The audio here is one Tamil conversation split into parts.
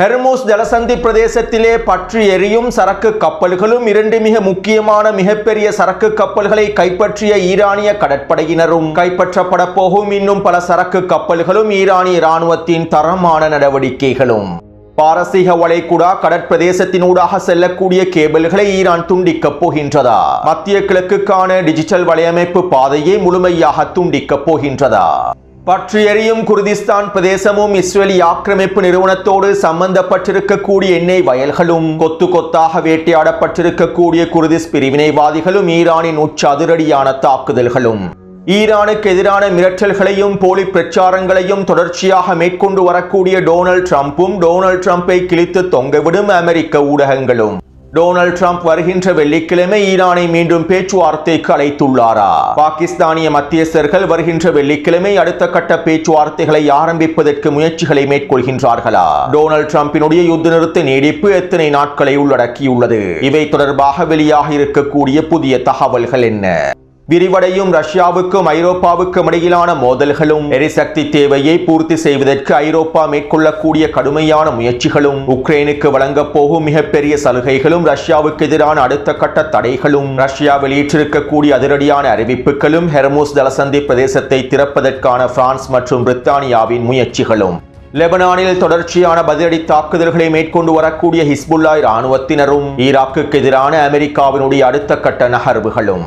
ஹெர்முஸ் ஜலசந்தி பிரதேசத்திலே பற்றி எரியும் சரக்கு கப்பல்களும் இரண்டு மிக முக்கியமான மிகப்பெரிய சரக்கு கப்பல்களை கைப்பற்றிய ஈரானிய கடற்படையினரும் கைப்பற்றப்பட போகும் இன்னும் பல சரக்கு கப்பல்களும் ஈரானிய இராணுவத்தின் தரமான நடவடிக்கைகளும். பாரசீக வளைகுடா கடற்பிரதேசத்தினூடாக செல்லக்கூடிய கேபிள்களை ஈரான் துண்டிக்கப் போகின்றதா? மத்திய கிழக்குக்கான டிஜிட்டல் வலையமைப்பு பாதையை முழுமையாக துண்டிக்கப் போகின்றதா? பற்றி எரியும் குர்திஸ்தான் பிரதேசமும் இஸ்ரேலி ஆக்கிரமிப்பு நிறுவனத்தோடு சம்பந்தப்பட்டிருக்கக்கூடிய எண்ணெய் வயல்களும் கொத்து கொத்தாக வேட்டையாடப்பட்டிருக்கக்கூடிய குர்திஸ் பிரிவினைவாதிகளும் ஈரானின் உச்ச அதிரடியான தாக்குதல்களும். ஈரானுக்கு எதிரான மிரட்டல்களையும் போலி பிரச்சாரங்களையும் தொடர்ச்சியாக மேற்கொண்டு வரக்கூடிய டொனால்ட் ட்ரம்பும் டொனால்ட் ட்ரம்பை கிழித்து தொங்கவிடும் அமெரிக்க ஊடகங்களும். டொனால்ட் ட்ரம்ப் வருகின்ற வெள்ளிக்கிழமை ஈரானை மீண்டும் பேச்சுவார்த்தைக்கு அழைத்துள்ளாரா? பாகிஸ்தானிய மத்தியஸ்தர்கள் வருகின்ற வெள்ளிக்கிழமை அடுத்த கட்ட பேச்சுவார்த்தைகளை ஆரம்பிப்பதற்கு முயற்சிகளை மேற்கொள்கின்றார்களா? டொனால்ட் ட்ரம்பினுடைய யுத்த நிறுத்த நீடிப்பு எத்தனை நாட்களை உள்ளடக்கியுள்ளது? இவை தொடர்பாக வெளியாக இருக்கக்கூடிய புதிய தகவல்கள் என்ன? விரிவடையும் ரஷ்யாவுக்கும் ஐரோப்பாவுக்கும் இடையிலான மோதல்களும், எரிசக்தி தேவையை பூர்த்தி செய்வதற்கு ஐரோப்பா மேற்கொள்ளக்கூடிய கடுமையான முயற்சிகளும், உக்ரைனுக்கு வழங்கப் போகும் மிகப்பெரிய சலுகைகளும், ரஷ்யாவுக்கு எதிரான அடுத்த கட்ட தடைகளும், ரஷ்யா வெளியிட்டிருக்கக்கூடிய அதிரடியான அறிவிப்புகளும், ஹெர்முஸ் ஜலசந்தி பிரதேசத்தை திறப்பதற்கான பிரான்ஸ் மற்றும் பிரித்தானியாவின் முயற்சிகளும், லெபனானில் தொடர்ச்சியான பதிலடி தாக்குதல்களை மேற்கொண்டு வரக்கூடிய ஹிஸ்புல்லா இராணுவத்தினரும், ஈராக்குக்கு எதிரான அமெரிக்காவினுடைய அடுத்த கட்ட நகர்வுகளும்.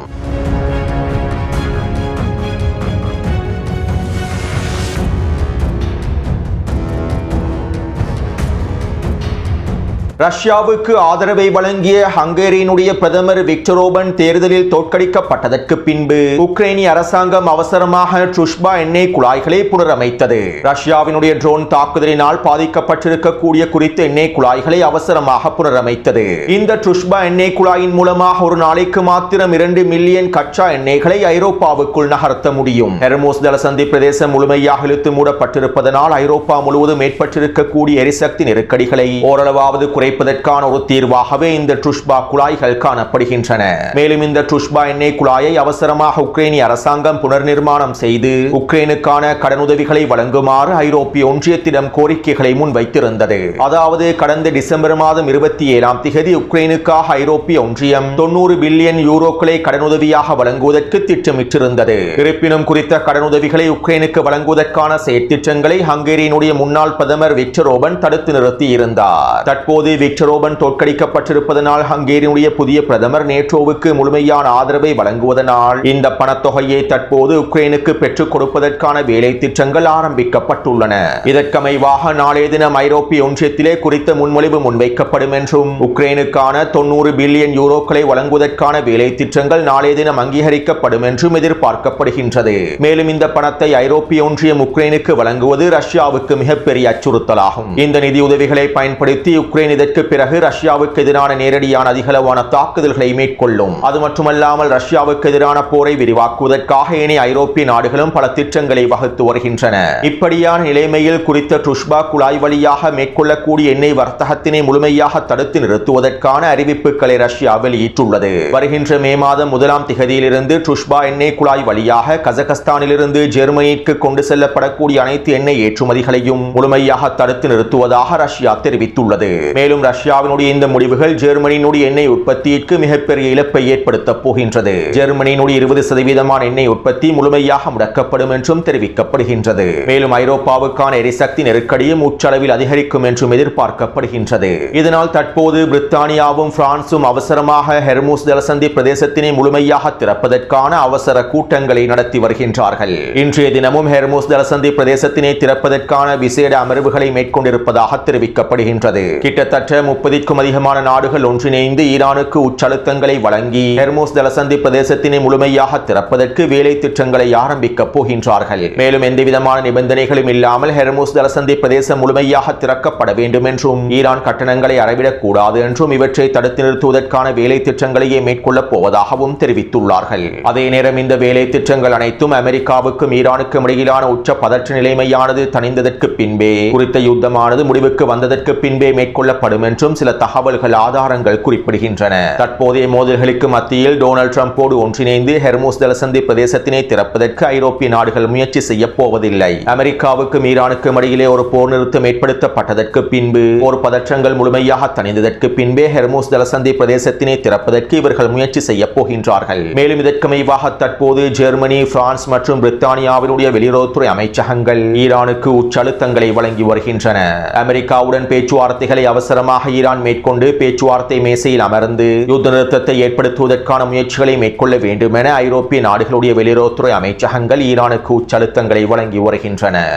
ரஷ்யாவுக்கு ஆதரவை வழங்கிய ஹங்கேரியினுடைய பிரதமர் விக்டர் ஓர்பான் தேர்தலில் தோற்கடிக்கப்பட்டதற்கு பின்பு உக்ரைனிய அரசாங்கம் அவசரமாக ட்ருஷ்பா எண்ணெய் குழாய்களை புனரமைத்தது. ரஷ்யாவினுடைய ட்ரோன் தாக்குதலினால் பாதிக்கப்பட்டிருக்கக்கூடிய குறித்த எண்ணெய் குழாய்களை அவசரமாக புனரமைத்தது. இந்த ட்ருஷ்பா எண்ணெய் குழாயின் மூலமாக ஒரு நாளைக்கு மாத்திரம் 2 மில்லியன் கச்சா எண்ணெய்களை ஐரோப்பாவுக்குள் நகர்த்த முடியும். ஹெர்முஸ் ஜலசந்தி பிரதேசம் முழுமையாக இழுத்து மூடப்பட்டிருப்பதனால் ஐரோப்பா முழுவதும் ஏற்பட்டிருக்கக்கூடிய எரிசக்தி நெருக்கடிகளை ஓரளவாவது குறைப்பதற்கான ஒரு தீர்வாகவே இந்த ட்ருஷ்பா குழாய்கள் காணப்படுகின்றன. மேலும் இந்த ட்ருஷ்பா எண்ணெய் குழாயை அவசரமாக உக்ரைனிய அரசாங்கம் புனர் நிர்மாணம் செய்து உக்ரைனுக்கான கடனுதவிகளை வழங்குமாறு ஐரோப்பிய ஒன்றியத்திடம் கோரிக்கைகளை முன்வைத்திருந்தது. அதாவது கடந்த டிசம்பர் மாதம் 27ஆம் தேதி உக்ரைனுக்காக ஐரோப்பிய ஒன்றியம் 90 பில்லியன் யூரோக்களை கடனுதவியாக வழங்குவதற்கு திட்டமிட்டிருந்தது. இருப்பினும் குறித்த கடனுதவிகளை உக்ரைனுக்கு வழங்குவதற்கான செயற்திட்டங்களை ஹங்கேரியினுடைய முன்னாள் பிரதமர் விக்டர் ஓர்பான் தடுத்து நிறுத்தியிருந்தார். தற்போது விக்டர் ஓர்பான் தோற்கடிக்கப்பட்டிருப்பதனால் ஹங்கேரியினுடைய புதிய பிரதமர் நேட்டோவுக்கு முழுமையான ஆதரவை வழங்குவதனால் இந்த பணத்தொகையை தற்போது உக்ரைனுக்கு பெற்றுக் கொடுப்பதற்கான வேலை திட்டங்கள் ஆரம்பிக்கப்பட்டுள்ளன. இதற்கமைவாக நாளைய தினம் ஐரோப்பிய ஒன்றியத்திலே குறித்த முன்மொழிவு முன்வைக்கப்படும் என்றும் உக்ரைனுக்கான 90 பில்லியன் யூரோக்களை வழங்குவதற்கான வேலை திட்டங்கள் நாளைய தினம் அங்கீகரிக்கப்படும் என்றும் எதிர்பார்க்கப்படுகின்றது. மேலும் இந்த பணத்தை ஐரோப்பிய ஒன்றியம் உக்ரைனுக்கு வழங்குவது ரஷ்யாவுக்கு மிகப்பெரிய அச்சுறுத்தலாகும். இந்த நிதியுதவிகளை பயன்படுத்தி உக்ரைன் இதற்கு பிறகு ரஷ்யாவுக்கு எதிரான நேரடியான அதிகளவான தாக்குதல்களை மேற்கொள்ளும். அது மட்டுமல்லாமல் ரஷ்யாவுக்கு எதிரான போரை விரிவாக்குவதற்காக ஏனைய ஐரோப்பிய நாடுகளும் பல திட்டங்களை வகுத்து வருகின்றன. இப்படியான நிலைமையில் குறித்த ட்ருஷ்பா குழாய் வழியாக மேற்கொள்ளக்கூடிய எண்ணெய் வர்த்தகத்தினை முழுமையாக தடுத்து நிறுத்துவதற்கான அறிவிப்புகளை ரஷ்யா வெளியிட்டுள்ளது. வருகின்ற மே மாதம் 1ஆம் தேதியிலிருந்து ட்ருஷ்பா எண்ணெய் குழாய் வழியாக கஜகஸ்தானிலிருந்து ஜெர்மனிக்கு கொண்டு செல்லப்படக்கூடிய அனைத்து எண்ணெய் ஏற்றுமதிகளையும் முழுமையாக தடுத்து நிறுத்துவதாக ரஷ்யா தெரிவித்துள்ளது. மேலும் ரஷ்யாவினுடைய இந்த முடிவுகள் ஜெர்மனியினுடைய எண்ணெய் உற்பத்திக்கு மிகப்பெரிய இழப்பை ஏற்படுத்த போகின்றது. ஜெர்மனியினுடைய 20% எண்ணெய் உற்பத்தி முழுமையாக முடக்கப்படும் என்றும் தெரிவிக்கப்படுகின்றது. மேலும் ஐரோப்பாவுக்கான எரிசக்தி நெருக்கடியும் உச்சளவில் அதிகரிக்கும் என்றும் எதிர்பார்க்கப்படுகின்றது. இதனால் தற்போது பிரித்தானியாவும் பிரான்சும் அவசரமாக ஹெர்முஸ் ஜலசந்தி பிரதேசத்தினை முழுமையாக திறப்பதற்கான அவசர கூட்டங்களை நடத்தி வருகின்றார்கள். இன்றைய தினமும் ஹெர்முஸ் ஜலசந்தி பிரதேசத்தினை திறப்பதற்கான விசேட அமர்வுகளை மேற்கொண்டிருப்பதாக தெரிவிக்கப்படுகின்றது. கிட்டத்தட்ட 30க்கும் அதிகமான நாடுகள் ஒன்றிணைந்து ஈரானுக்கு உச்சழுத்தங்களை வழங்கி ஹெர்முஸ் ஜலசந்தி பிரதேசத்தினை முழுமையாக திறப்பதற்கு வேலை திட்டங்களை ஆரம்பிக்கப் போகின்றார்கள். மேலும் எந்தவிதமான நிபந்தனைகளும் இல்லாமல் ஹெர்முஸ் ஜலசந்தி பிரதேசம் முழுமையாக திறக்கப்பட வேண்டும் என்றும் ஈரான் கட்டணங்களை அறவிடக் கூடாது என்றும் இவற்றை தடுத்து நிறுத்துவதற்கான வேலை திட்டங்களையே மேற்கொள்ளப் போவதாகவும் தெரிவித்துள்ளார்கள். அதே நேரம் இந்த வேலை திட்டங்கள் அனைத்தும் அமெரிக்காவுக்கும் ஈரானுக்கும் இடையிலான உச்ச பதற்ற நிலைமையானது தணிந்ததற்கு பின்பே குறித்த யுத்தமானது முடிவுக்கு வந்ததற்கு பின்பே மேற்கொள்ளப்படும் மேற்கொள்ளப்படும் என்றும் சில தகவல்கள் ஆதாரங்கள் குறிப்பிடுகின்றன. தற்போதைய மோதல்களுக்கு மத்தியில் டொனால்ட் ட்ரம்போடு ஒன்றிணைந்து ஹெர்முஸ் ஜலசந்தி பிரதேசத்தினை திறப்பதற்கு ஐரோப்பிய நாடுகள் முயற்சி செய்ய போவதில்லை. அமெரிக்காவுக்கும் ஈரானுக்கும் இடையிலே ஒரு போர் நிறுத்தம் ஏற்படுத்தப்பட்டதற்கு பின்பு போர் பதற்றங்கள் முழுமையாக தணிந்ததற்கு பின்பே ஹெர்முஸ் ஜலசந்தி பிரதேசத்தினை திறப்பதற்கு இவர்கள் முயற்சி செய்ய போகின்றார்கள். மேலும் இதற்கமைவாக தற்போது ஜெர்மனி, பிரான்ஸ் மற்றும் பிரித்தானியாவினுடைய வெளியுறவுத்துறை அமைச்சகங்கள் ஈரானுக்கு உச்சழுத்தங்களை வழங்கி வருகின்றன. அமெரிக்காவுடன் பேச்சுவார்த்தைகளை அவசரமாக ஈரான் மேற்கொண்டு பேச்சுவார்த்தை மேசையில் அமர்ந்து யுத்த நிறுத்தத்தை ஏற்படுத்துவதற்கான முயற்சிகளை மேற்கொள்ள வேண்டும் என ஐரோப்பிய நாடுகளுடைய வெளியுறவுத்துறை அமைச்சகங்கள் ஈரானுக்கு உச்சழுத்தங்களை வழங்கி வருகின்றன.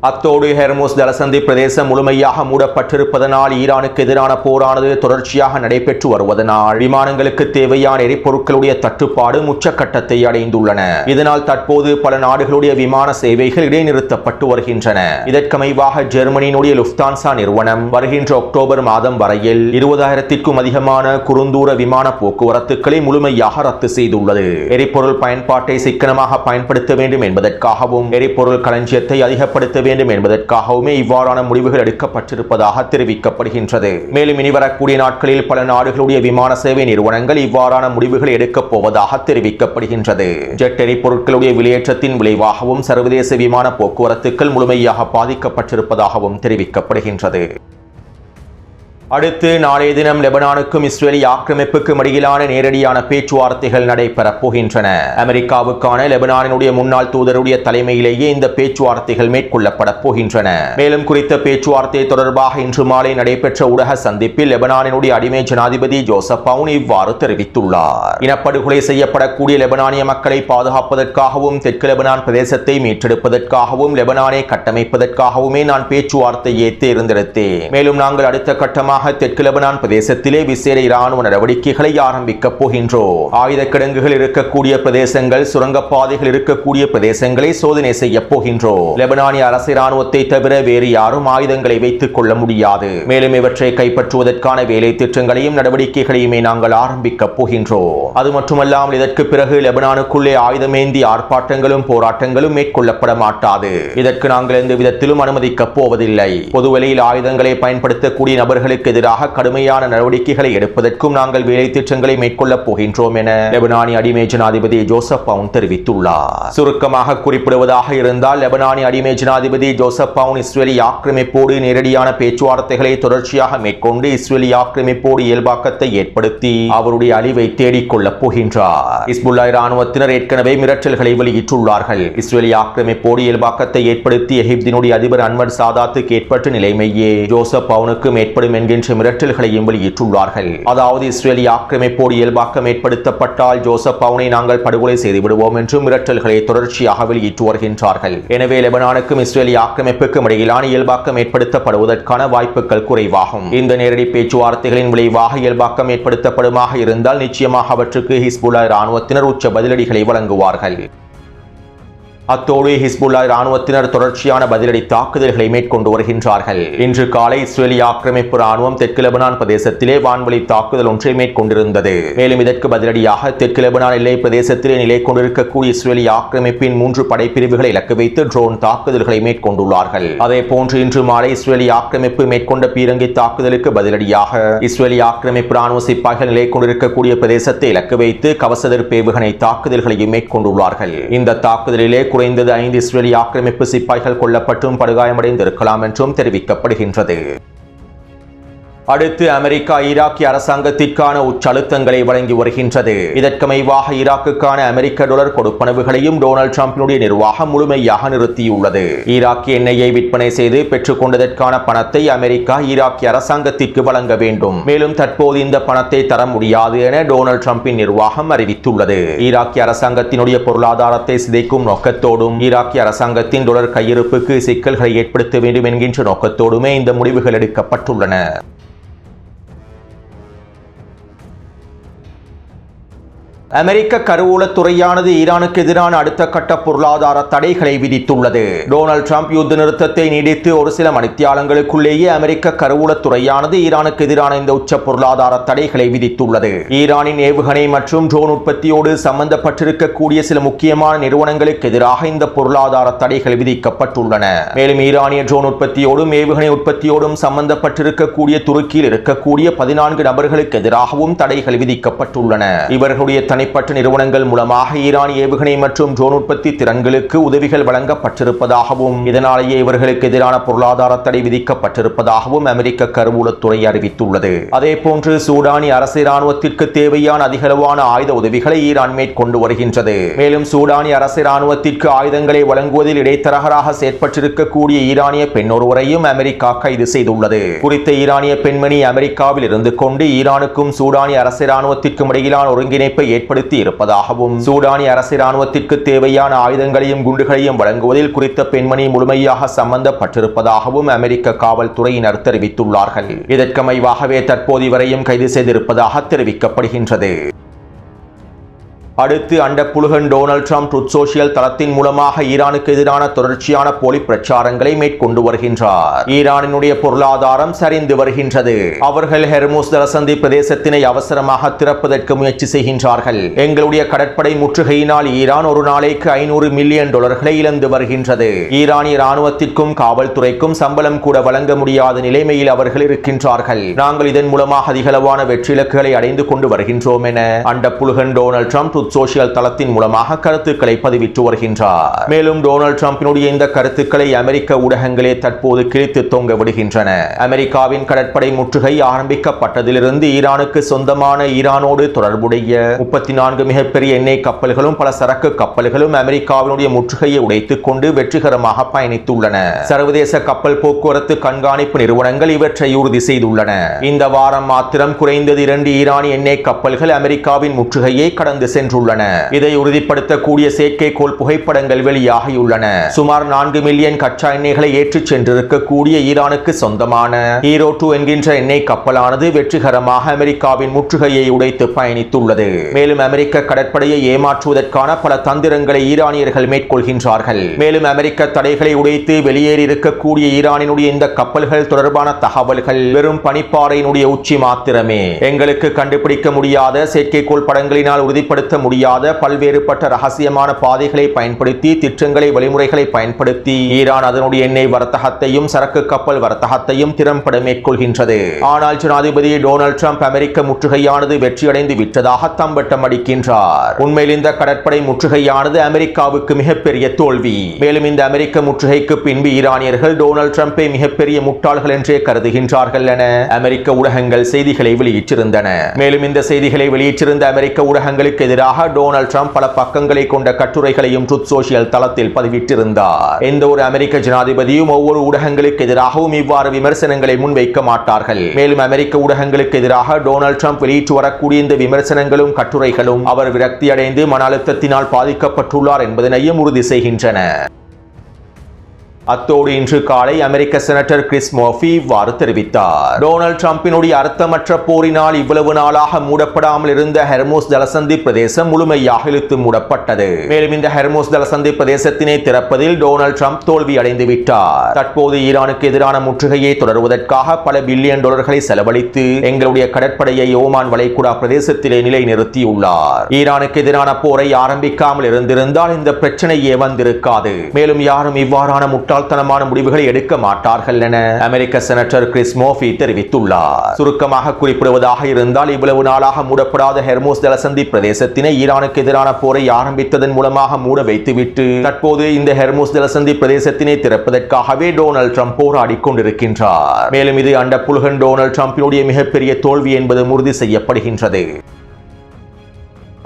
அத்தோடு ஹெர்முஸ் ஜலசந்தி பிரதேசம் முழுமையாக மூடப்பட்டிருப்பதனால் ஈரானுக்கு எதிரான போரானது தொடர்ச்சியாக நடைபெற்று வருவதனால் விமானங்களுக்கு தேவையான எரிபொருட்களுடைய தட்டுப்பாடு உச்சக்கட்டத்தை அடைந்துள்ளன. இதனால் தற்போது பல நாடுகளுடைய விமான சேவைகள் இடைநிறுத்தப்பட்டு வருகின்றன. இதற்கமைவாக ஜெர்மனியினுடைய லுஃப்தான்சா நிறுவனம் வருகின்ற அக்டோபர் மாதம் வரையில் 20,000க்கும் அதிகமான குறுந்தூர விமான போக்குவரத்துக்களை முழுமையாக ரத்து செய்துள்ளது. எரிபொருள் பயன்பாட்டை சிக்கனமாக பயன்படுத்த வேண்டும் என்பதற்காகவும் எரிபொருள் களஞ்சியத்தை அதிகப்படுத்த வேண்டும் என்பதற்காகவுமே இவ்வாறான முடிவுகள் எடுக்கப்பட்டிருப்பதாக தெரிவிக்கப்படுகின்றது. மேலும் இனி வரக்கூடிய நாட்களில் பல நாடுகளுடைய விமான சேவை நிறுவனங்கள் இவ்வாறான முடிவுகளை எடுக்கப் போவதாக தெரிவிக்கப்படுகின்றது. ஜெட் எரிபொருட்களுடைய விலையேற்றத்தின் விளைவாகவும் சர்வதேச விமான போக்குவரத்துக்கள் முழுமையாக பாதிக்கப்பட்டிருப்பதாகவும் தெரிவிக்கப்படுகின்றது. அடுத்து நாளைய தினம் லெபனானுக்கும் இஸ்ரேலிய ஆக்கிரமிப்புக்கும் இடையிலான நேரடியான பேச்சுவார்த்தைகள் நடைபெறப் போகின்றன. அமெரிக்காவுக்கான லெபனானினுடைய முன்னாள் தூதருடைய தலைமையிலேயே இந்த பேச்சுவார்த்தைகள் மேற்கொள்ளப்பட போகின்றன. மேலும் குறித்த பேச்சுவார்த்தை தொடர்பாக இன்று மாலை நடைபெற்ற ஊடக சந்திப்பில் லெபனானினுடைய அடிமை ஜனாதிபதி ஜோசப் அவுன் இவ்வாறு தெரிவித்துள்ளார். இனப்படுகொலை செய்யப்படக்கூடிய லெபனானிய மக்களை பாதுகாப்பதற்காகவும் தெற்கு லெபனான் பிரதேசத்தை மீட்டெடுப்பதற்காகவும் லெபனானை கட்டமைப்பதற்காகவுமே நான் பேச்சுவார்த்தையை தேர்ந்தெடுத்தேன். மேலும் நாங்கள் அடுத்த கட்டமாக தெற்கு லெபனான் பிரதேசத்திலே விசேட இராணுவ நடவடிக்கைகளை ஆரம்பிக்க போகின்றோம். ஆயுத கிடங்குகள் இருக்கக்கூடிய பிரதேசங்கள், சுரங்கப்பாதைகள் இருக்கக்கூடிய பிரதேசங்களை சோதனை செய்ய போகின்றோம். லெபனானிய அரசு இராணுவத்தை தவிர வேறு யாரும் ஆயுதங்களை வைத்துக் கொள்ள முடியாது. மேலும் இவற்றை கைப்பற்றுவதற்கான வேலை திட்டங்களையும் நடவடிக்கைகளையுமே நாங்கள் ஆரம்பிக்க போகின்றோம். அது மட்டுமல்லாமல் இதற்கு பிறகு லெபனானுக்குள்ளே ஆயுதமேந்தி ஆர்ப்பாட்டங்களும் போராட்டங்களும் மேற்கொள்ளப்பட மாட்டாது. இதற்கு நாங்கள் எந்த விதத்திலும் அனுமதிக்கப் போவதில்லை. பொதுவெளியில் ஆயுதங்களை பயன்படுத்தக்கூடிய நபர்களுக்கு எதிராக கடுமையான நடவடிக்கைகளை எடுப்பதற்கும் நாங்கள் வேலை திட்டங்களை மேற்கொள்ளப் போகின்றோம் என லெபனானிய அடிமை ஜனாதிபதி ஜோசப் அவுன் தெரிவித்துள்ளார். சுருக்கமாக குறிப்பிடுவதாக இருந்தால் லெபனானிய அடிமை ஜனாதிபதி ஜோசப் அவுன் இஸ்ரேலிய ஆக்கிரமிப்போடு நேரடியான பேச்சுவார்த்தைகளை தொடர்ச்சியாக மேற்கொண்டு இஸ்ரேலிய ஆக்கிரமிப்போடு இயல்பாக்கத்தை ஏற்படுத்தி அவருடைய அழிவை தேடிக்கொள்ளப் போகின்றார். ஹிஸ்புல்லாஹ் இராணுவத்தினர் ஏற்கனவே மிரட்டல்களை வெளியிட்டுள்ளார்கள். இஸ்ரேலிய ஆக்கிரமிப்போடு இயல்பாக்கத்தை ஏற்படுத்தி எகிப்தினுடைய அதிபர் அன்வர் சாதாத்துக்கு ஏற்பட்ட நிலைமையே ஜோசப் அவுனுக்கும் ஏற்படும் என்கின்ற மிரட்டல்களையும் வெளியிட்டுள்ளார்கள். அதாவது இஸ்ரேலிய ஆக்கிரமிப்போடு இயல்பாக்கம் ஏற்படுத்தப்பட்டால் ஜோசப் அவுனை நாங்கள் படுகொலை செய்து விடுவோம் என்றும் மிரட்டல்களை தொடர்ச்சியாக வெளியிட்டு வருகின்றார்கள். எனவே லெபனானுக்கும் இஸ்ரேலிய ஆக்கிரமிப்புக்கும் இடையிலான இயல்பாக்கம் ஏற்படுத்தப்படுவதற்கான வாய்ப்புகள் குறைவாகும். இந்த நேரடி பேச்சுவார்த்தைகளின் விளைவாக இயல்பாக்கம் ஏற்படுத்தப்படுமாக இருந்தால் நிச்சயமாக அவற்றுக்கு ஹிஸ்புல்லாஹ் இராணுவத்தினர் உச்ச பதிலடிகளை வழங்குவார்கள். அத்தோடு ஹிஸ்புல்லாஹ் இராணுவத்தினர் தொடர்ச்சியான பதிலடி தாக்குதல்களை மேற்கொண்டு வருகின்றார்கள். இன்று காலை இஸ்ரேலிய ஆக்கிரமிப்பு இராணுவம் தெற்கு லெபனான் பிரதேசத்திலே வான்வழி தாக்குதல் ஒன்றை மேற்கொண்டிருந்தது. மேலும் இதற்கு பதிலடியாக தெற்கு லெபனான் எல்லை பிரதேசத்திலே நிலை கொண்டிருக்கக்கூடிய இஸ்ரேலிய ஆக்கிரமிப்பின் 3 படைப்பிரிவுகளை இலக்கு வைத்து ட்ரோன் தாக்குதல்களை மேற்கொண்டுள்ளார்கள். அதே போன்று இன்று மாலை இஸ்ரேலிய ஆக்கிரமிப்பு மேற்கொண்ட பீரங்கி தாக்குதலுக்கு பதிலடியாக இஸ்ரேலிய ஆக்கிரமிப்பு இராணுவ சிப்பாய்கள் நிலை கொண்டிருக்கக்கூடிய பிரதேசத்தை இலக்கு வைத்து கவசதர் ஏவுகணை தாக்குதல்களையும் மேற்கொண்டுள்ளார்கள். இந்த தாக்குதலிலே குறைந்தது 5 இஸ்ரேலிய ஆக்கிரமிப்பு சிப்பாய்கள் கொல்லப்பட்டும் படுகாயமடைந்திருக்கலாம் என்றும் தெரிவிக்கப்படுகின்றது. அடுத்து அமெரிக்கா ஈராக்கிய அரசாங்கத்திற்கான உச்சழுத்தங்களை வழங்கி வருகின்றது. இதற்கமைவாக ஈராக்குக்கான அமெரிக்க டாலர் கொடுப்பனவுகளையும் டொனால்ட் ட்ரம்பினுடைய நிர்வாகம் முழுமையாக நிறுத்தியுள்ளது. ஈராக்கிய எண்ணெயை விற்பனை செய்து பெற்றுக் கொண்டதற்கான பணத்தை அமெரிக்கா ஈராக்கிய அரசாங்கத்திற்கு வழங்க வேண்டும். மேலும் தற்போது இந்த பணத்தை தர முடியாது என டொனால்ட் ட்ரம்பின் நிர்வாகம் அறிவித்துள்ளது. ஈராக்கிய அரசாங்கத்தினுடைய பொருளாதாரத்தை சிதைக்கும் நோக்கத்தோடும் ஈராக்கிய அரசாங்கத்தின் டாலர் கையிருப்புக்கு சிக்கல்களை ஏற்படுத்த வேண்டும் என்கின்ற நோக்கத்தோடுமே இந்த முடிவுகள் எடுக்கப்பட்டுள்ளன. அமெரிக்க கருவூலத்துறையானது ஈரானுக்கு எதிரான அடுத்த கட்ட பொருளாதார தடைகளை விதித்துள்ளது. டொனால்ட் ட்ரம்ப் யுத்த நிறுத்தத்தை நீடித்து ஒரு சில மணித்தியாலங்களுக்குள்ளேயே அமெரிக்க கருவூலத்துறையானது ஈரானுக்கு எதிரான இந்த உச்ச பொருளாதார தடைகளை விதித்துள்ளது. ஈரானின் ஏவுகணை மற்றும் ட்ரோன் உற்பத்தியோடு சம்பந்தப்பட்டிருக்கக்கூடிய சில முக்கியமான நிறுவனங்களுக்கு எதிராக இந்த பொருளாதார தடைகள் விதிக்கப்பட்டுள்ளன. மேலும் ஈரானிய ட்ரோன் உற்பத்தியோடும் ஏவுகணை உற்பத்தியோடும் சம்பந்தப்பட்டிருக்கக்கூடிய துருக்கியில் இருக்கக்கூடிய 14 நபர்களுக்கு எதிராகவும் தடைகள் விதிக்கப்பட்டுள்ளன. இவர்களுடைய தனிப்பட்ட நிறுவனங்கள் மூலமாக ஈரான் ஏவுகணை மற்றும் ட்ரோன் உற்பத்தி திறன்களுக்கு உதவிகள் வழங்கப்பட்டிருப்பதாகவும் இதனாலேயே இவர்களுக்கு எதிரான பொருளாதார தடை விதிக்கப்பட்டிருப்பதாகவும் அமெரிக்க கருவூலத்துறை அறிவித்துள்ளது. அதேபோன்று சூடானிய அரசு இராணுவத்திற்கு தேவையான அதிகளவான ஆயுத உதவிகளை ஈரான் மேற்கொண்டு வருகின்றது. மேலும் சூடானிய அரசு இராணுவத்திற்கு ஆயுதங்களை வழங்குவதில் இடைத்தரகராக செயற்பட்டிருக்கக்கூடிய ஈரானிய பெண் ஒருவரையும் அமெரிக்கா கைது செய்துள்ளது. குறித்த ஈரானிய பெண்மணி அமெரிக்காவில் இருந்து கொண்டு ஈரானுக்கும் சூடானிய அரசு இராணுவத்திற்கும் இடையிலான ஒருங்கிணைப்பை ஏற்படுத்தி இருப்பதாகவும் சூடானிய அரசு இராணுவத்திற்கு தேவையான ஆயுதங்களையும் குண்டுகளையும் வழங்குவதில் குறித்த பெண்மணி முழுமையாக சம்பந்தப்பட்டிருப்பதாகவும் அமெரிக்க காவல்துறையினர் தெரிவித்துள்ளார்கள். இதற்கமைவாகவே தற்போது வரையும் கைது செய்திருப்பதாக தெரிவிக்கப்படுகின்றது. அடுத்து அண்டப்புழுகன் டொனால்ட் ட்ரம்ப் ட்ரூத் சோஷியல் தளத்தின் மூலமாக ஈரானுக்கு எதிரான தொடர்ச்சியான போலி பிரச்சாரங்களை மேற்கொண்டு வருகின்றார். ஈரானினுடைய பொருளாதாரம் சரிந்து வருகின்றது. அவர்கள் ஹெர்முஸ் ஜலசந்தி பிரதேசத்தினை அவசரமாக திறப்பதற்கு முயற்சி செய்கின்றார்கள். எங்களுடைய கடற்படை முற்றுகையினால் ஈரான் ஒரு நாளைக்கு $500 மில்லியன் இழந்து வருகின்றது. ஈரானிய ராணுவத்திற்கும் காவல்துறைக்கும் சம்பளம் கூட வழங்க முடியாத நிலைமையில் அவர்கள் இருக்கின்றார்கள். நாங்கள் இதன் மூலமாக அதிகளவான வெற்றி இலக்குகளை அடைந்து கொண்டு வருகின்றோம் என அண்டப்புழுகன் டொனால்ட் ட்ரம்ப் சோஷியல் தளத்தின் மூலமாக கருத்துக்களை பதிவிட்டு வருகின்றார். மேலும் டொனால்ட் ட்ரம்பினுடைய இந்த கருத்துக்களை அமெரிக்க ஊடகங்களே தற்போது கிழித்து தொங்க விடுகின்றன. அமெரிக்காவின் கடற்படை முற்றுகை ஆரம்பிக்கப்பட்டதிலிருந்து ஈரானுக்கு சொந்தமான ஈரானோடு தொடர்புடைய 34 மிகப்பெரிய எண்ணெய் கப்பல்களும் பல சரக்கு கப்பல்களும் அமெரிக்காவினுடைய முற்றுகையை உடைத்துக் கொண்டு வெற்றிகரமாக பயணித்துள்ளன. சர்வதேச கப்பல் போக்குவரத்து கண்காணிப்பு நிறுவனங்கள் இவற்றை உறுதி செய்துள்ளன. இந்த வாரம் மாத்திரம் குறைந்தது 2 ஈரானிய எண்ணெய் கப்பல்கள் அமெரிக்காவின் முற்றுகையை கடந்து சென்று இதை உறுதிப்படுத்தக்கூடிய செயற்கைக்கோள் புகைப்படங்கள் வெளியாகியுள்ளன. சுமார் 4 மில்லியன் கச்சா எண்ணெய்களை ஏற்றிச் சென்றிருக்கக்கூடிய ஈரானுக்கு சொந்தமான ஹீரோ 2 என்கின்ற எண்ணெய் கப்பலானது வெற்றிகரமாக அமெரிக்காவின் முற்றுகையை உடைத்து பயணித்துள்ளது. மேலும் அமெரிக்க கடற்படையை ஏமாற்றுவதற்கான பல தந்திரங்களை ஈரானியர்கள் மேற்கொள்கின்றார்கள். மேலும் அமெரிக்க தடைகளை உடைத்து வெளியேறி இருக்கக்கூடிய ஈரானினுடைய இந்த கப்பல்கள் தொடர்பான தகவல்கள் வெறும் பனிப்பாறையினுடைய உச்சி மாத்திரமே. எங்களுக்கு கண்டுபிடிக்க முடியாத செயற்கைக்கோள் படங்களினால் உறுதிப்படுத்த முடியாத பல்வேறுபட்ட ரகசியமான பாதைகளை பயன்படுத்தி திட்டங்களை வழிமுறைகளை பயன்படுத்தி ஈரான் அதனுடைய எண்ணெய் வர்த்தகத்தையும் சரக்கு கப்பல் வர்த்தகத்தையும் திறம்பட மேற்கொள்கின்றது. ஆனால் ஜனாதிபதி டொனால்ட் ட்ரம்ப் அமெரிக்க முற்றுகையானது வெற்றியடைந்து விட்டதாக தம்பட்டம் அடிக்கின்றார். உண்மையில் இந்த கடற்படை முற்றுகையானது அமெரிக்காவுக்கு மிகப்பெரிய தோல்வி. மேலும் இந்த அமெரிக்க முற்றுகைக்கு பின்பு ஈரானியர்கள் டொனால்ட் ட்ரம்பை மிகப்பெரிய முட்டாள்கள் என்றே கருதுகின்றார்கள் என அமெரிக்க ஊடகங்கள் செய்திகளை வெளியிட்டிருந்தன. மேலும் இந்த செய்திகளை வெளியிட்டிருந்த அமெரிக்க ஊடகங்களுக்கு எதிராக டொனால்ட் ட்ரம்ப் பல பக்கங்களை கொண்ட கட்டுரைகளையும் ட்ரூத் சோஷியல் தளத்தில் பதிவிட்டிருந்தார். எந்த ஒரு அமெரிக்க ஜனாதிபதியும் ஒவ்வொரு ஊடகங்களுக்கு எதிராகவும் இவ்வாறு விமர்சனங்களை முன்வைக்க மாட்டார்கள். மேலும் அமெரிக்க ஊடகங்களுக்கு எதிராக டொனால்ட் ட்ரம்ப் வெளியிட்டு வரக்கூடிய இந்த விமர்சனங்களும் கட்டுரைகளும் அவர் விரக்தியடைந்து மன அழுத்தத்தினால் பாதிக்கப்பட்டுள்ளார் என்பதனையும் உறுதி செய்கின்றன. அத்தோடு இன்று காலை அமெரிக்க செனட்டர் கிறிஸ் மர்ஃபி இவ்வாறு தெரிவித்தார். டொனால்ட் ட்ரம்பினுடைய அர்த்தமற்ற போரினால் இவ்வளவு நாளாக மூடப்படாமல் இருந்த ஹெர்முஸ் ஜலசந்தி பிரதேசம் முழுமையாக இழுத்து மூடப்பட்டது. மேலும் இந்த ஹெர்முஸ் ஜலசந்தி பிரதேசத்தினை திறப்பதில் டொனால்ட் ட்ரம்ப் தோல்வி அடைந்து விட்டார். தற்போது ஈரானுக்கு எதிரான முற்றுகையை தொடர்வதற்காக பல $பில்லியன் செலவழித்து எங்களுடைய கடற்படையை ஓமான் வளைகுடா பிரதேசத்திலே நிலைநிறுத்தியுள்ளார். ஈரானுக்கு எதிரான போரை ஆரம்பிக்காமல் இருந்திருந்தால் இந்த பிரச்சனையே வந்திருக்காது. மேலும் யாரும் இவ்வாறான முட்டாள்தனமான முடிவுகளை எடுக்க மாட்டார்கள் என அமெரிக்க செனட்டர் கிறிஸ் மர்ஃபி தெரிவித்துள்ளார். சுருக்கமாக குறிப்பிடுவதாக இருந்தால் இவ்வளவு நாளாக மூடப்படாத ஹெர்முஸ் ஜலசந்தி பிரதேசத்தினை ஈரானுக்கு எதிரான போரை ஆரம்பித்ததன் மூலமாக மூட வைத்துவிட்டு தற்போது இந்த ஹெர்முஸ் ஜலசந்தி பிரதேசத்தினை திறப்பதற்காகவே டொனால்ட் ட்ரம்ப் போராடி கொண்டிருக்கின்றார். மேலும் இது அண்டப்புழுகன் டொனால்ட் ட்ரம்பினுடைய மிகப்பெரிய தோல்வி என்பது உறுதி செய்யப்படுகின்றது.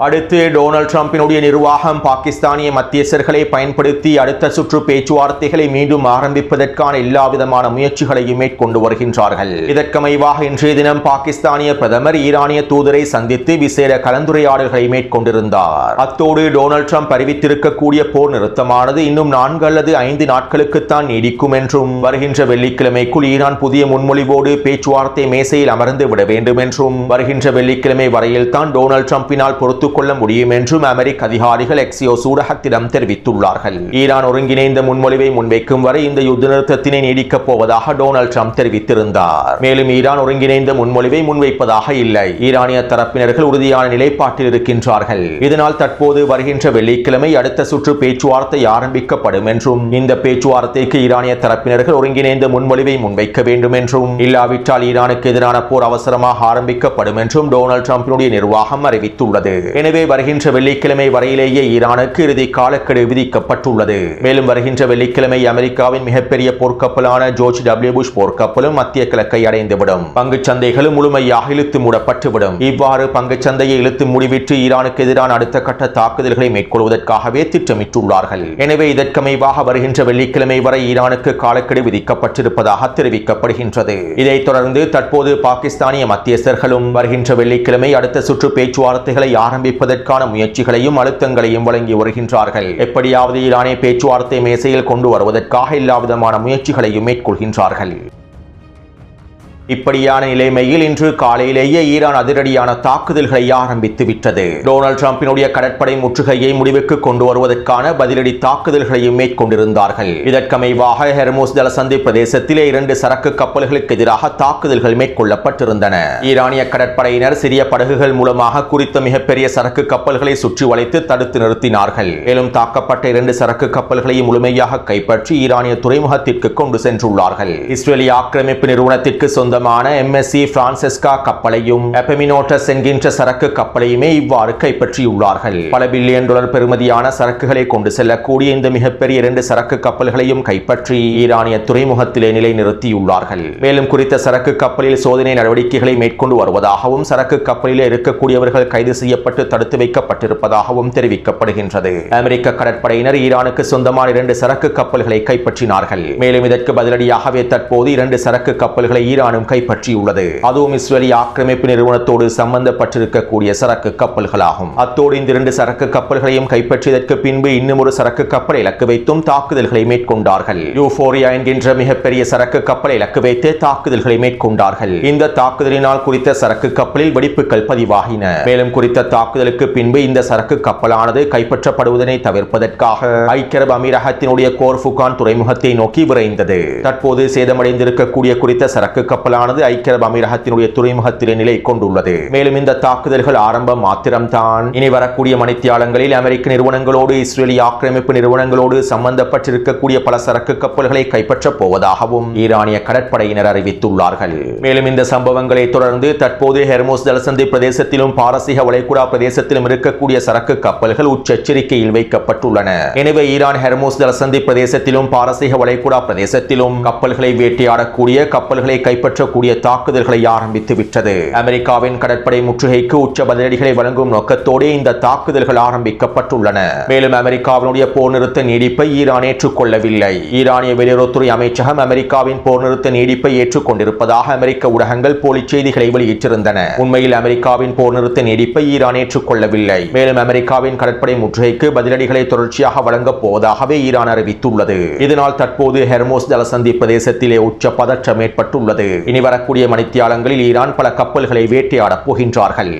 அடுத்து டொனால்ட் ட்ரம்பினுடைய நிர்வாகம் பாகிஸ்தானிய மத்தியஸ்தர்களை பயன்படுத்தி அடுத்த சுற்று பேச்சுவார்த்தைகளை மீண்டும் ஆரம்பிப்பதற்கான எல்லாவிதமான முயற்சிகளையும் மேற்கொண்டு வருகின்றார்கள். இதற்கமைவாக இன்றைய தினம் பாகிஸ்தானிய பிரதமர் ஈரானிய தூதரை சந்தித்து விசேட கலந்துரையாடல்களை மேற்கொண்டிருந்தார். அத்தோடு டொனால்ட் ட்ரம்ப் அறிவித்திருக்கக்கூடிய போர் நிறுத்தமானது இன்னும் 4 அல்லது 5 நாட்களுக்குத்தான் நீடிக்கும் என்றும் வருகின்ற வெள்ளிக்கிழமைக்குள் ஈரான் புதிய முன்மொழிவோடு பேச்சுவார்த்தை மேசையில் அமர்ந்து விட வேண்டும் என்றும் வருகின்ற வெள்ளிக்கிழமை வரையில் தான் டொனால்ட் ட்ரம்பினால் பொறுத்து கொள்ள முடியும் என்றும் அமெரிக்க அதிகாரிகள் எக்ஸியோஸ் ஊடகத்திடம் தெரிவித்துள்ளார்கள். ஈரான் ஒருங்கிணைந்த முன்மொழிவை முன்வைக்கும் வரை இந்த யுத்த நிறுத்தத்தினை நீடிக்கப் போவதாக டொனால்ட் ட்ரம்ப் தெரிவித்திருந்தார். மேலும் ஈரான் ஒருங்கிணைந்த முன்மொழிவை முன்வைப்பதாக இல்லை, ஈரானிய தரப்பினர்கள் உறுதியான நிலைப்பாட்டில் இருக்கின்றார்கள். இதனால் தற்போது வருகின்ற வெள்ளிக்கிழமை அடுத்த சுற்று பேச்சுவார்த்தை ஆரம்பிக்கப்படும் என்றும் இந்த பேச்சுவார்த்தைக்கு ஈரானிய தரப்பினர்கள் ஒருங்கிணைந்த முன்மொழிவை முன்வைக்க வேண்டும் என்றும் இல்லாவிட்டால் ஈரானுக்கு எதிரான போர் அவசரமாக ஆரம்பிக்கப்படும் என்றும் டொனால்ட் ட்ரம்பினுடைய நிர்வாகம் அறிவித்துள்ளது. எனவே வருகின்ற வெள்ளிக்கிழமை வரையிலேயே ஈரானுக்கு இறுதி காலக்கெடு விதிக்கப்பட்டுள்ளது. மேலும் வருகின்ற வெள்ளிக்கிழமை அமெரிக்காவின் மிகப்பெரிய போர்க்கப்பலான ஜார்ஜ் டபிள்யூ புஷ் போர்க்கப்பலும் மத்திய கிழக்கை அடைந்துவிடும். பங்குச் சந்தைகளும் முழுமையாக இழுத்து மூடப்பட்டுவிடும். இவ்வாறு பங்குச் சந்தையை இழுத்து மூடிவிட்டு ஈரானுக்கு எதிரான அடுத்த கட்ட தாக்குதல்களை மேற்கொள்வதற்காகவே திட்டமிட்டுள்ளார்கள். எனவே இதற்கமைவாக வருகின்ற வெள்ளிக்கிழமை வரை ஈரானுக்கு காலக்கெடு விதிக்கப்பட்டிருப்பதாக தெரிவிக்கப்படுகின்றது. இதைத் தொடர்ந்து தற்போது பாகிஸ்தானிய மத்தியஸ்தர்களும் வருகின்ற வெள்ளிக்கிழமை அடுத்த சுற்று பேச்சுவார்த்தைகளை ஆரம்பிப்பதற்கான முயற்சிகளையும் அழுத்தங்களையும் வழங்கி வருகின்றார்கள். எப்படியாவது ஈரானை பேச்சுவார்த்தை மேசையில் கொண்டு வருவதற்காக எல்லாவிதமான முயற்சிகளையும் மேற்கொள்கின்றார்கள். இப்படியான நிலைமையில் இன்று காலையிலேயே ஈரான் அதிரடியான தாக்குதல்களை ஆரம்பித்து விட்டது. டொனால்ட் ட்ரம்பினுடைய கடற்படை முற்றுகையை முடிவுக்கு கொண்டு வருவதற்கான பதிலடி தாக்குதல்களையும் மேற்கொண்டிருந்தார்கள். இதற்கமைவாக ஹெர்முஸ் ஜலசந்தி பிரதேசத்திலே 2 சரக்கு கப்பல்களுக்கு எதிராக தாக்குதல்கள் மேற்கொள்ளப்பட்டிருந்தன. ஈரானிய கடற்படையினர் சிறிய படகுகள் மூலமாக குறித்த மிகப்பெரிய சரக்கு கப்பல்களை சுற்றி வளைத்து தடுத்து நிறுத்தினார்கள். மேலும் தாக்கப்பட்ட 2 சரக்கு கப்பல்களையும் முழுமையாக கைப்பற்றி ஈரானிய துறைமுகத்திற்கு கொண்டு சென்றுள்ளார்கள். இஸ்ரேலிய ஆக்கிரமிப்பு நிறுவனத்திற்கு சொந்த MSC பிரான்செஸ்கா கப்பலையும் எபமினோட்டஸ் என்கின்ற சரக்கு கப்பலையுமே இவ்வாறு கைப்பற்றியுள்ளார்கள். பல பில்லியன் டாலர் பெறுமதியான சரக்குகளை கொண்டு செல்லக்கூடிய இந்த மிகப்பெரிய 2 சரக்கு கப்பல்களையும் கைப்பற்றி ஈரானிய துறைமுகத்திலே நிலைநிறுத்தியுள்ளார்கள். மேலும் குறித்த சரக்கு கப்பலில் சோதனை நடவடிக்கைகளை மேற்கொண்டு வருவதாகவும் சரக்கு கப்பலில் இருக்கக்கூடியவர்கள் கைது செய்யப்பட்டு தடுத்து வைக்கப்பட்டிருப்பதாகவும் தெரிவிக்கப்படுகின்றது. அமெரிக்க கடற்படையினர் ஈரானுக்கு சொந்தமான 2 சரக்கு கப்பல்களை கைப்பற்றினார்கள். மேலும் இதற்கு பதிலடியாகவே தற்போது 2 சரக்கு கப்பல்களை ஈரானும் கைப்பற்றியுள்ளது. அதுவும் இஸ்ரேலிய ஆக்கிரமிப்பு நிறுவனத்தோடு சம்பந்தப்பட்டிருக்கக்கூடிய சரக்கு கப்பல்களாகும். அத்தோடு இந்த 2 சரக்கு கப்பல்களையும் கைப்பற்றியதற்கு பின்பு இன்னும் ஒரு சரக்கு கப்பலை இலக்கு வைத்தும் தாக்குதல்களை மேற்கொண்டார்கள். யூபோரியா என்கின்ற மிகப்பெரிய சரக்கு கப்பலை இலக்கு வைத்து தாக்குதல்களை மேற்கொண்டார்கள். இந்த தாக்குதலினால் குறித்த சரக்கு கப்பலில் வெடிப்புகள் பதிவாகின. மேலும் குறித்த தாக்குதலுக்கு பின்பு இந்த சரக்கு கப்பலானது கைப்பற்றப்படுவதனை தவிர்ப்பதற்காக ஐக்கிய அரபு அமீரகத்தினுடைய கோர்ஃபுகான் துறைமுகத்தை நோக்கி விரைந்தது. தற்போது சேதமடைந்திருக்கக்கூடிய குறித்த சரக்கு கப்பலானது ஐக்கிய அரபு அமீரகத்தினுடைய துறைமுகத்திலே நிலை கொண்டுள்ளது. மேலும் இந்த தாக்குதல்கள் ஆரம்பம் மாத்திரம்தான். இனி வரக்கூடிய மணித்தியாலங்களில் அமெரிக்க நிறுவனங்களோடு இஸ்ரேலிய ஆக்கிரமிப்பு நிறுவனங்களோடு சம்பந்தப்பட்டிருக்கக்கூடிய பல சரக்கு கப்பல்களை கைப்பற்றப் போவதாகவும் ஈரானிய கடற்படையினர் அறிவித்துள்ளார்கள். மேலும் இந்த சம்பவங்களை தொடர்ந்து தற்போது ஹெர்முஸ் ஜலசந்தி பிரதேசத்திலும் பாரசீக வளைகுடா பிரதேசத்திலும் இருக்கக்கூடிய சரக்கு கப்பல்கள் உச்ச எச்சரிக்கையில் வைக்கப்பட்டுள்ளன. எனவே ஈரான் ஹெர்முஸ் ஜலசந்தி பிரதேசத்திலும் பாரசீக வளைகுடா பிரதேசத்திலும் கப்பல்களை வேட்டையாடக்கூடிய கப்பல்களை கைப்பற்றக்கூடிய தாக்குதல்களை ஆரம்பித்து விட்டது. அமெரிக்காவின் கடற்படை முற்றுகைக்கு உச்ச பதிலடிகளை வழங்கும் நோக்கத்தோடு இந்த தாக்குதல்கள் ஆரம்பிக்கப்பட்டுள்ளன. மேலும் அமெரிக்காவினுடைய போர் நிறுத்த நீடிப்பை ஈரான் ஏற்றுக்கொள்ளவில்லை. ஈரானிய வெளியுறவுத்துறை அமைச்சகம் அமெரிக்காவின் போர் நிறுத்த நீடிப்பை ஏற்றுக்கொண்டிருப்பதாக அமெரிக்க ஊடகங்கள் போலி செய்திகளை வெளியிட்டிருந்தன. உண்மையில் அமெரிக்காவின் போர் நிறுத்த நீடிப்பை ஈரான் ஏற்றுக்கொள்ளவில்லை. மேலும் அமெரிக்காவின் கடற்படை முற்றுகைக்கு பதிலடிகளை தொடர்ச்சியாக வழங்கப் போவதாகவே ஈரான் அறிவித்துள்ளது. இதனால் தற்போது ஹெர்முஸ் ஜலசந்தி பிரதேசத்திலே உச்ச பதற்றம் ஏற்பட்டுள்ளது. இனி வரக்கூடிய மணித்தியாலங்களில் ஈரான் பல கப்பல்களை வேட்டையாடப் போகின்றார்கள்.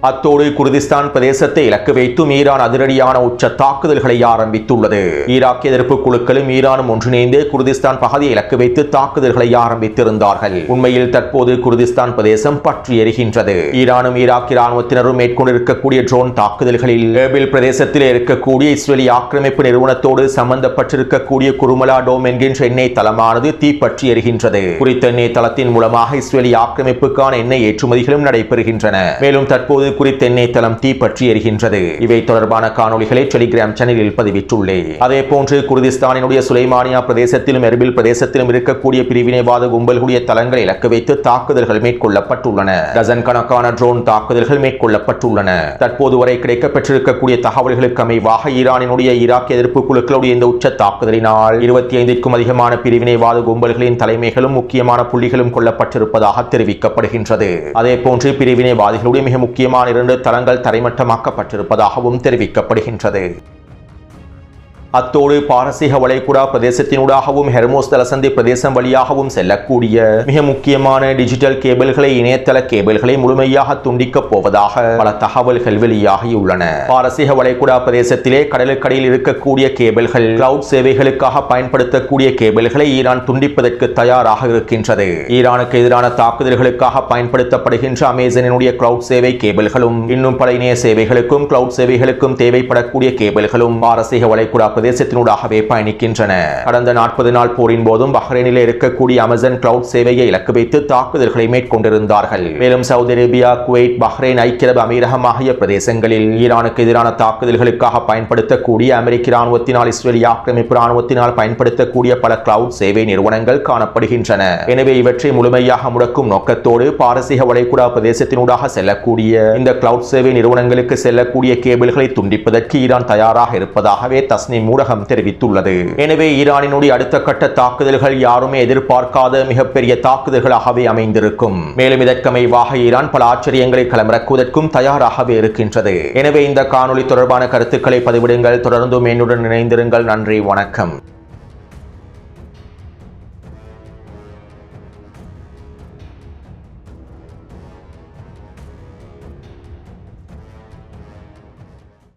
அத்தோடு குர்திஸ்தான் பிரதேசத்தை இலக்கு வைத்தும் ஈரான் அதிரடியான உச்ச தாக்குதல்களை ஆரம்பித்துள்ளது. ஈராக் எதிர்ப்பு குழுக்களும் ஈரானும் ஒன்றிணைந்து குர்திஸ்தான் பகுதியை இலக்கு வைத்து தாக்குதல்களை ஆரம்பித்திருந்தார்கள். உண்மையில் தற்போது குர்திஸ்தான் பிரதேசம் பற்றி எரிகின்றது. ஈரானும் ஈராக் இராணுவத்தினரும் மேற்கொண்டிருக்கக்கூடிய ட்ரோன் தாக்குதல்களில் ஏபில் பிரதேசத்தில் இருக்கக்கூடிய இஸ்ரேலிய ஆக்கிரமிப்பு நிறுவனத்தோடு சம்பந்தப்பட்டிருக்கக்கூடிய குருமலா டோம் என்கின்ற எண்ணெய் தளமானது தீப்பற்றி எரிகின்றது. குறித்த எண்ணெய் தளத்தின் மூலமாக இஸ்ரேலிய ஆக்கிரமிப்புக்கான எண்ணெய் ஏற்றுமதிகளும் நடைபெறுகின்றன. மேலும் தற்போது குறித்த எண்ணெய் தளம் தீப்பற்றி எரிகின்றது. இவை தொடர்பான காணொளிகளை டெலிகிராம் சேனலில் பதிவிட்டுள்ளேன். அதே போன்று குர்திஸ்தானினுடைய சுலைமானியா பிரதேசத்திலும் எர்பில் பிரதேசத்திலும் இருக்கக்கூடிய பிரிவினைவாத கும்பல்களுடைய தளங்களை இலக்கு வைத்து தாக்குதல்கள் மேற்கொள்ளப்பட்டுள்ளன. டசன் கணக்கான ட்ரோன் தாக்குதல்கள் மேற்கொள்ளப்பட்டுள்ளன. தற்போது வரை கிடைக்கப்பெற்றிருக்கக்கூடிய தகவல்களுக்கு அமைவாக ஈரானினுடைய ஈராக் எதிர்ப்பு குழுக்களுடைய இந்த உச்ச தாக்குதலினால் 25க்கும் அதிகமான பிரிவினைவாத கும்பல்களின் தலைமைகளும் முக்கியமான புள்ளிகளும் கொல்லப்பட்டிருப்பதாக தெரிவிக்கப்படுகின்றது. அதே போன்று பிரிவினைவாதிகளுடைய மிக முக்கியமான 2 தளங்கள் தரைமட்டமாக்கப்பட்டிருப்பதாகவும் தெரிவிக்கப்படுகின்றது. அத்தோடு பாரசீக வளைகுடா பிரதேசத்தினூடாகவும் ஹெர்மோஸ் தலசந்தி பிரதேசம் வழியாகவும் செல்லக்கூடிய மிக முக்கியமான டிஜிட்டல் கேபிள்களை, இணையதள கேபிள்களை முழுமையாக துண்டிக்கப் போவதாக பல தகவல்கள் வெளியாகியுள்ளன. பாரசீக வளைகுடா பிரதேசத்திலே கடலுக்கடியில் இருக்கக்கூடிய கேபிள்கள், கிளவுட் சேவைகளுக்காக பயன்படுத்தக்கூடிய கேபிள்களை ஈரான் துண்டிப்பதற்கு தயாராக இருக்கின்றது. ஈரானுக்கு எதிரான தாக்குதல்களுக்காக பயன்படுத்தப்படுகின்ற அமேசானினுடைய கிளவுட் சேவை கேபிள்களும், இன்னும் பல இணைய சேவைகளுக்கும் கிளவுட் சேவைகளுக்கும் தேவைப்படக்கூடிய கேபிள்களும் பாரசீக வளைகுடா பிரதேசத்தினூடாகவே பயணிக்கின்றன. கடந்த 40 நாள் போரின் போதும் பஹ்ரைனில் இருக்கக்கூடிய அமேசான் கிளவுட் சேவையை இலக்கு வைத்து தாக்குதல்களை மேற்கொண்டிருந்தார்கள். மேலும் சவுதி அரேபியா, குவைத், பஹ்ரைன், ஐக்கிய அரபு அமீரகம் ஆகிய பிரதேசங்களில் ஈரானுக்கு எதிரான தாக்குதல்களுக்காக பயன்படுத்தக்கூடிய அமெரிக்க ராணுவத்தினால், இஸ்ரேலிய ஆக்கிரமிப்பு ராணுவத்தினால் பயன்படுத்தக்கூடிய பல கிளவுட் சேவை நிறுவனங்கள் காணப்படுகின்றன. எனவே இவற்றை முழுமையாக முடக்கும் நோக்கத்தோடு பாரசீக வளைகுடா பிரதேசத்தினூடாக செல்லக்கூடிய இந்த கிளவுட் சேவை நிறுவனங்களுக்கு செல்லக்கூடிய கேபிள்களை துண்டிப்பதற்கு ஈரான் தயாராக இருப்பதாகவே தஸ்னீம் ஊடகம் தெரிவித்துள்ளது. எனவே ஈரானினுடைய அடுத்த கட்ட தாக்குதல்கள் யாருமே எதிர்பார்க்காத மிகப்பெரிய தாக்குதல்களாகவே அமைந்திருக்கும். மேலும் இதற்கமைவாக ஈரான் பல ஆச்சரியங்களை களமிறக்குவதற்கும் தயாராகவே இருக்கின்றது. எனவே இந்த காணொளி தொடர்பான கருத்துக்களை பதிவிடுங்கள். தொடர்ந்தும் என்னுடன் இணைந்திருங்கள். நன்றி, வணக்கம்.